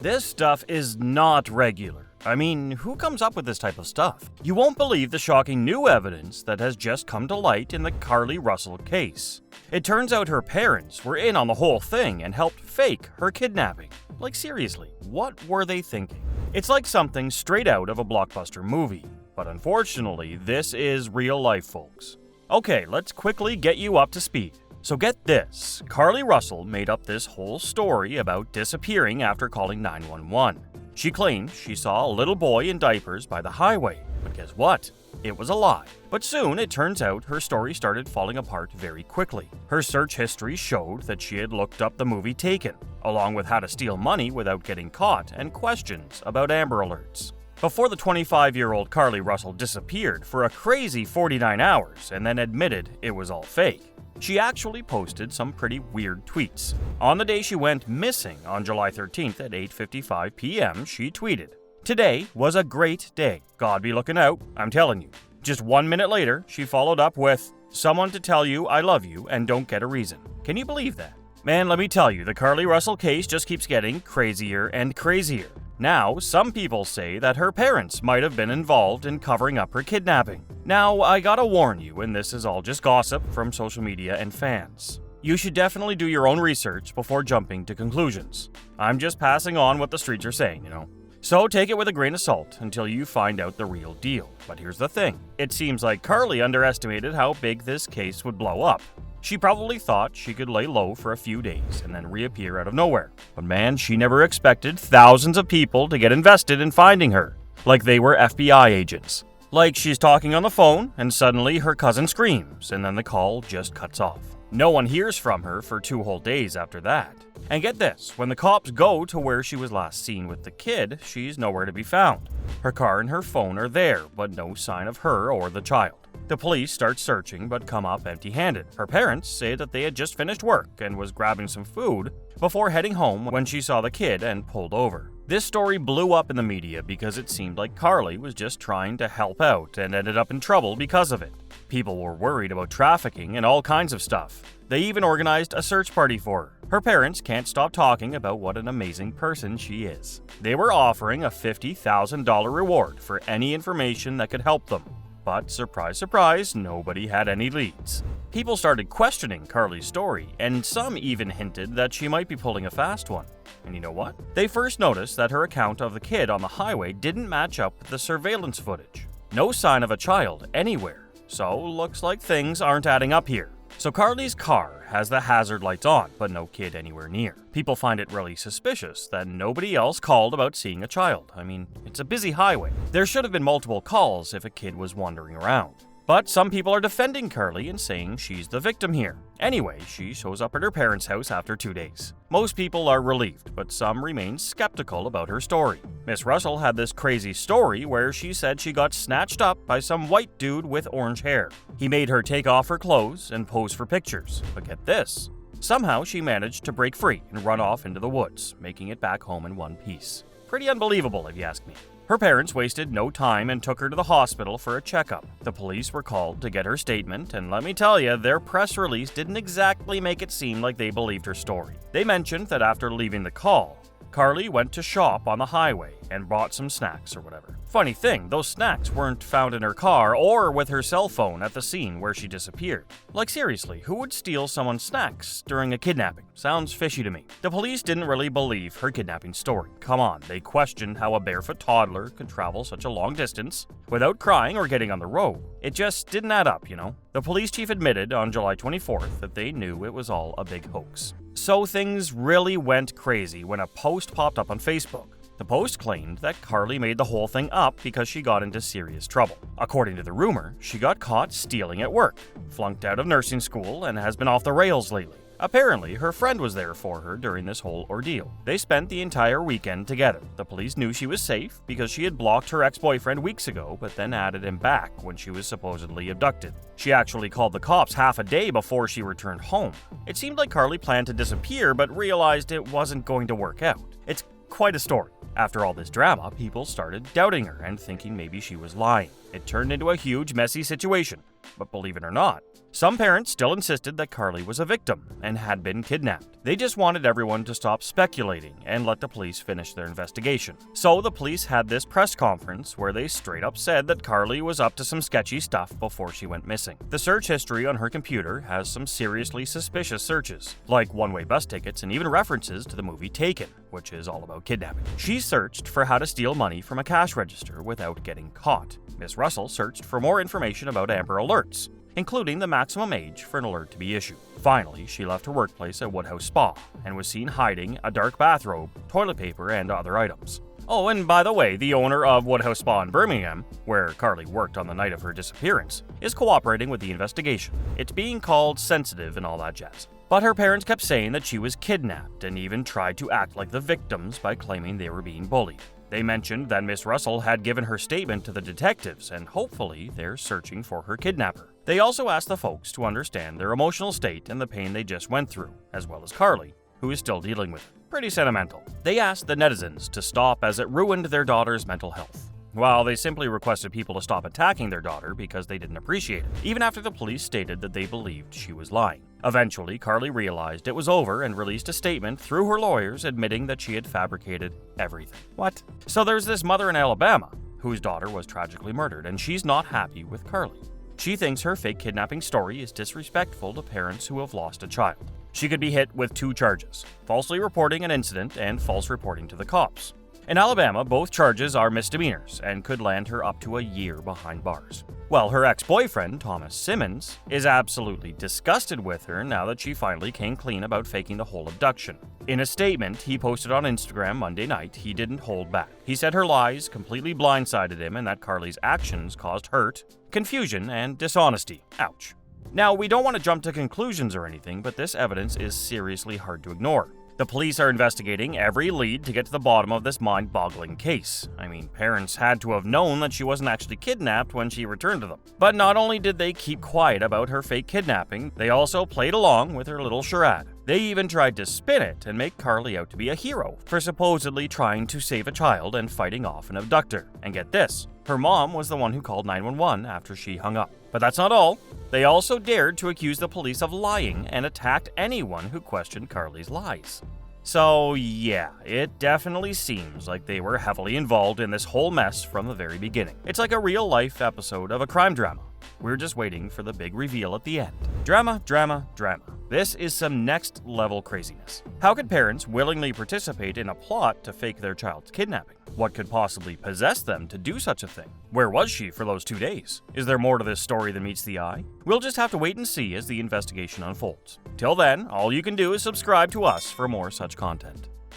This stuff is not regular. I mean, who comes up with this type of stuff? You won't believe the shocking new evidence that has just come to light in the Carlee Russell case. It turns out her parents were in on the whole thing and helped fake her kidnapping. Like seriously, what were they thinking? It's like something straight out of a blockbuster movie. But unfortunately, this is real life, folks. Okay, let's quickly get you up to speed. So get this, Carlee Russell made up this whole story about disappearing after calling 911. She claimed she saw a little boy in diapers by the highway, but guess what? It was a lie. But soon it turns out her story started falling apart very quickly. Her search history showed that she had looked up the movie Taken, along with how to steal money without getting caught and questions about Amber Alerts. Before the 25-year-old Carlee Russell disappeared for a crazy 49 hours and then admitted it was all fake, she actually posted some pretty weird tweets. On the day she went missing on July 13th at 8:55 p.m., she tweeted, "Today was a great day. God be looking out, I'm telling you." Just 1 minute later, she followed up with, "Someone to tell you I love you and don't get a reason." Can you believe that? Man, let me tell you, the Carlee Russell case just keeps getting crazier and crazier. Now, some people say that her parents might have been involved in covering up her kidnapping. Now, I gotta warn you, and this is all just gossip from social media and fans. You should definitely do your own research before jumping to conclusions. I'm just passing on what the streets are saying, you know. So take it with a grain of salt until you find out the real deal. But here's the thing. It seems like Carlee underestimated how big this case would blow up. She probably thought she could lay low for a few days and then reappear out of nowhere. But man, she never expected thousands of people to get invested in finding her, like they were FBI agents. Like she's talking on the phone and suddenly her cousin screams and then the call just cuts off. No one hears from her for 2 whole days after that. And get this, when the cops go to where she was last seen with the kid, she's nowhere to be found. Her car and her phone are there, but no sign of her or the child. The police start searching but come up empty-handed. Her parents say that they had just finished work and was grabbing some food before heading home when she saw the kid and pulled over. This story blew up in the media because it seemed like Carlee was just trying to help out and ended up in trouble because of it. People were worried about trafficking and all kinds of stuff. They even organized a search party for her. Her parents can't stop talking about what an amazing person she is. They were offering a $50,000 reward for any information that could help them. But surprise, surprise, nobody had any leads. People started questioning Carlee's story, and some even hinted that she might be pulling a fast one. And you know what? They first noticed that her account of the kid on the highway didn't match up with the surveillance footage. No sign of a child anywhere. So looks like things aren't adding up here. So Carlee's car has the hazard lights on, but no kid anywhere near. People find it really suspicious that nobody else called about seeing a child. I mean, it's a busy highway. There should have been multiple calls if a kid was wandering around. But some people are defending Carlee and saying she's the victim here. Anyway, she shows up at her parents' house after 2 days. Most people are relieved, but some remain skeptical about her story. Miss Russell had this crazy story where she said she got snatched up by some white dude with orange hair. He made her take off her clothes and pose for pictures. But get this, somehow she managed to break free and run off into the woods, making it back home in one piece. Pretty unbelievable if you ask me. Her parents wasted no time and took her to the hospital for a checkup. The police were called to get her statement, and let me tell you, their press release didn't exactly make it seem like they believed her story. They mentioned that after leaving the call, Carlee went to shop on the highway and bought some snacks or whatever. Funny thing, those snacks weren't found in her car or with her cell phone at the scene where she disappeared. Like seriously, who would steal someone's snacks during a kidnapping? Sounds fishy to me. The police didn't really believe her kidnapping story. Come on, they questioned how a barefoot toddler could travel such a long distance without crying or getting on the road. It just didn't add up, you know? The police chief admitted on July 24th that they knew it was all a big hoax. So things really went crazy when a post popped up on Facebook. The post claimed that Carlee made the whole thing up because she got into serious trouble. According to the rumor, she got caught stealing at work, flunked out of nursing school, and has been off the rails lately. Apparently, her friend was there for her during this whole ordeal. They spent the entire weekend together. The police knew she was safe because she had blocked her ex-boyfriend weeks ago, but then added him back when she was supposedly abducted. She actually called the cops half a day before she returned home. It seemed like Carlee planned to disappear, but realized it wasn't going to work out. It's quite a story. After all this drama, people started doubting her and thinking maybe she was lying. It turned into a huge, messy situation. But believe it or not, some parents still insisted that Carlee was a victim and had been kidnapped. They just wanted everyone to stop speculating and let the police finish their investigation. So the police had this press conference where they straight up said that Carlee was up to some sketchy stuff before she went missing. The search history on her computer has some seriously suspicious searches, like one-way bus tickets and even references to the movie Taken, which is all about kidnapping. She searched for how to steal money from a cash register without getting caught. Miss Russell searched for more information about Amber Alerts, including the maximum age for an alert to be issued. Finally, she left her workplace at Woodhouse Spa and was seen hiding a dark bathrobe, toilet paper, and other items. Oh, and by the way, the owner of Woodhouse Spa in Birmingham, where Carlee worked on the night of her disappearance, is cooperating with the investigation. It's being called sensitive and all that jazz. But her parents kept saying that she was kidnapped and even tried to act like the victims by claiming they were being bullied. They mentioned that Miss Russell had given her statement to the detectives and hopefully they're searching for her kidnapper. They also asked the folks to understand their emotional state and the pain they just went through, as well as Carlee, who is still dealing with it. Pretty sentimental. They asked the netizens to stop as it ruined their daughter's mental health, while they simply requested people to stop attacking their daughter because they didn't appreciate it, even after the police stated that they believed she was lying. Eventually, Carlee realized it was over and released a statement through her lawyers admitting that she had fabricated everything. What? So there's this mother in Alabama whose daughter was tragically murdered, and she's not happy with Carlee. She thinks her fake kidnapping story is disrespectful to parents who have lost a child. She could be hit with 2 charges: falsely reporting an incident and false reporting to the cops. In Alabama, both charges are misdemeanors and could land her up to a year behind bars. Well, her ex-boyfriend, Thomas Simmons, is absolutely disgusted with her now that she finally came clean about faking the whole abduction. In a statement he posted on Instagram Monday night, he didn't hold back. He said her lies completely blindsided him and that Carlee's actions caused hurt, confusion, and dishonesty. Ouch. Now, we don't want to jump to conclusions or anything, but this evidence is seriously hard to ignore. The police are investigating every lead to get to the bottom of this mind-boggling case. I mean, parents had to have known that she wasn't actually kidnapped when she returned to them. But not only did they keep quiet about her fake kidnapping, they also played along with her little charade. They even tried to spin it and make Carlee out to be a hero for supposedly trying to save a child and fighting off an abductor. And get this, her mom was the one who called 911 after she hung up. But that's not all. They also dared to accuse the police of lying and attacked anyone who questioned Carlee's lies. So yeah, it definitely seems like they were heavily involved in this whole mess from the very beginning. It's like a real-life episode of a crime drama. We're just waiting for the big reveal at the end. Drama, drama, drama. This is some next-level craziness. How could parents willingly participate in a plot to fake their child's kidnapping? What could possibly possess them to do such a thing? Where was she for those 2 days? Is there more to this story than meets the eye? We'll just have to wait and see as the investigation unfolds. Till then, all you can do is subscribe to us for more such content.